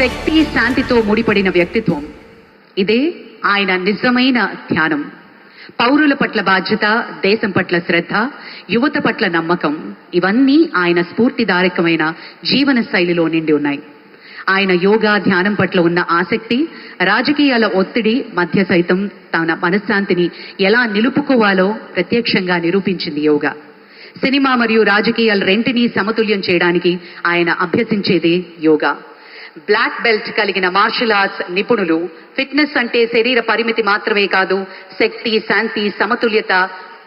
శక్తి శాంతితో ముడిపడిన వ్యక్తిత్వం. ఇదే ఆయన నిజమైన ధ్యానం. పౌరుల పట్ల బాధ్యత, దేశం పట్ల శ్రద్ధ, యువత పట్ల నమ్మకం, ఇవన్నీ ఆయన స్ఫూర్తిదాయకమైన జీవన శైలిలో నిండి ఉన్నాయి. ఆయన యోగా ధ్యానం పట్ల ఉన్న ఆసక్తి రాజకీయాల ఒత్తిడి మధ్య సైతం తన మనశ్శాంతిని ఎలా నిలుపుకోవాలో ప్రత్యక్షంగా నిరూపించింది యోగా. సినిమా మరియు రాజకీయాలు రెంటినీ సమతుల్యం చేయడానికి ఆయన అభ్యసించేదే యోగా. బ్లాక్ బెల్ట్ కలిగిన మార్షల్ ఆర్ట్స్ నిపుణులు ఫిట్నెస్ అంటే శరీర పరిమితి మాత్రమే కాదు, శక్తి, శాంతి, సమతుల్యత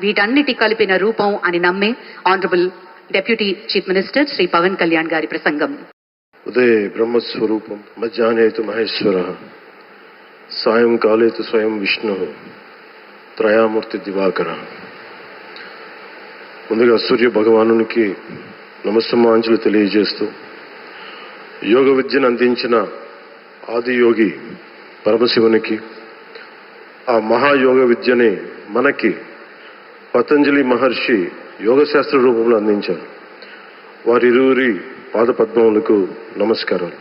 వీటన్నిటి కలిపిన రూపం అని నమ్మే honourable deputy chief minister Shri Pawan Kalyan గారి ప్రసంగం. ఉదయ బ్రహ్మస్వరూపం, మధ్యాహ్నేతు మహేశ్వర, సాయంకాలేతు స్వయం విష్ణు, త్రయామూర్తి దివాకర. ముందుగా సూర్య భగవానునికి నమస్సమాంజలు తెలియజేస్తూ, యోగ విద్యను అందించిన ఆదియోగి పరమశివునికి, ఆ మహాయోగ విద్యని మనకి పతంజలి మహర్షి యోగశాస్త్ర రూపంలో అందించారు. వారిరువురి పాదపద్మములకు నమస్కారాలు.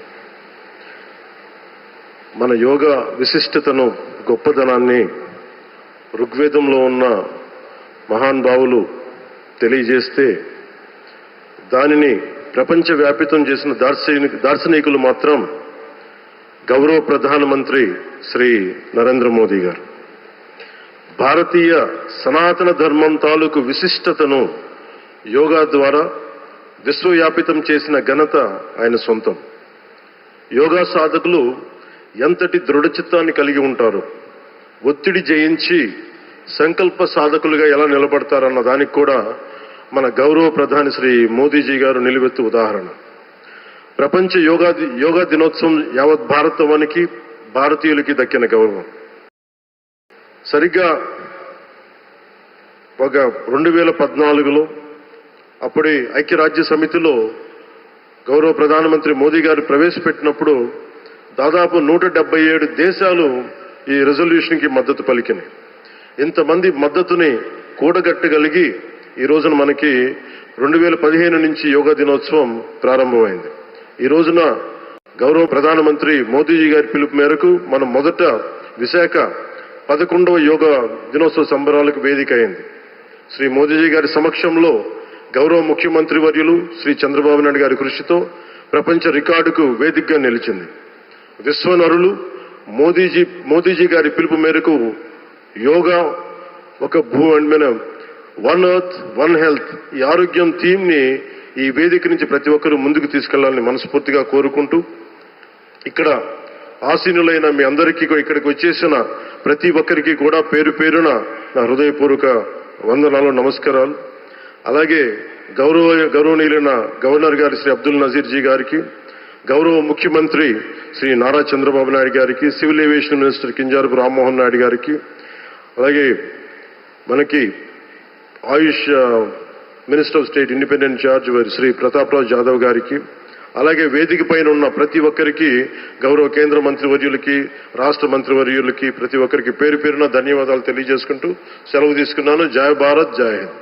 మన యోగ విశిష్టతను, గొప్పదనాన్ని ఋగ్వేదంలో ఉన్న మహానుభావులు తెలియజేస్తే, దానిని ప్రపంచవ్యాపితం చేసిన దార్శనికులు మాత్రం గౌరవ ప్రధానమంత్రి శ్రీ నరేంద్ర మోదీ గారు. భారతీయ సనాతన ధర్మం తాలూకు విశిష్టతను యోగా ద్వారా విశ్వవ్యాపితం చేసిన ఘనత ఆయన సొంతం. యోగా సాధకులు ఎంతటి దృఢచిత్తాన్ని కలిగి ఉంటారు, ఒత్తిడి జయించి సంకల్ప సాధకులుగా ఎలా నిలబడతారన్న దానికి కూడా మన గౌరవ ప్రధాని శ్రీ మోదీజీ గారు నిలువెత్తు ఉదాహరణ. ప్రపంచ యోగా దినోత్సవం యావత్ భారతవానికి, భారతీయులకి దక్కిన గౌరవం. సరిగ్గా ఒక 2014లో అప్పుడే ఐక్యరాజ్య సమితిలో గౌరవ ప్రధానమంత్రి మోదీ గారు ప్రవేశపెట్టినప్పుడు దాదాపు 177 దేశాలు ఈ రెజల్యూషన్కి మద్దతు పలికినాయి. ఇంతమంది మద్దతుని కూడగట్టగలిగి ఈ రోజున మనకి 2015 నుంచి యోగా దినోత్సవం ప్రారంభమైంది. ఈ రోజున గౌరవ ప్రధానమంత్రి మోదీజీ గారి పిలుపు మేరకు మనం మొదట విశాఖ 11వ యోగా దినోత్సవ సంబరాలకు వేదిక అయింది. శ్రీ మోదీజీ గారి సమక్షంలో గౌరవ ముఖ్యమంత్రి వర్యులు శ్రీ చంద్రబాబు నాయుడు గారి కృషితో ప్రపంచ రికార్డుకు వేదికగా నిలిచింది. విశ్వనరులు మోదీజీ గారి పిలుపు మేరకు యోగా ఒక వన్ ఎర్త్ వన్ హెల్త్, ఈ ఆరోగ్యం థీమ్ ని ఈ వేదిక నుంచి ప్రతి ఒక్కరూ ముందుకు తీసుకెళ్లాలని మనస్ఫూర్తిగా కోరుకుంటూ, ఇక్కడ ఆసీనులైన మీ అందరికీ, ఇక్కడికి వచ్చేసిన ప్రతి ఒక్కరికి కూడా పేరు పేరున నా హృదయపూర్వక వందనాలు, నమస్కారాలు. అలాగే గౌరవనీయులైన గవర్నర్ గారి శ్రీ అబ్దుల్ నజీర్ జీ గారికి, గౌరవ ముఖ్యమంత్రి శ్రీ నారా చంద్రబాబు నాయుడు గారికి, civil aviation minister Kinjarapu Rammohan Naidu గారికి, అలాగే మనకి Ayush minister of state independent charge Shri Prataprao Jadhav గారికి, అలాగే వేదిక పైన ఉన్న ప్రతి ఒక్కరికి, గౌరవ కేంద్ర మంత్రివర్యులకి, రాష్ట్ర మంత్రివర్యులకి, ప్రతి ఒక్కరికి పేరు పేరున ధన్యవాదాలు తెలియజేసుకుంటూ సెలవు తీసుకున్నాను. జై భారత్, జై హింద్.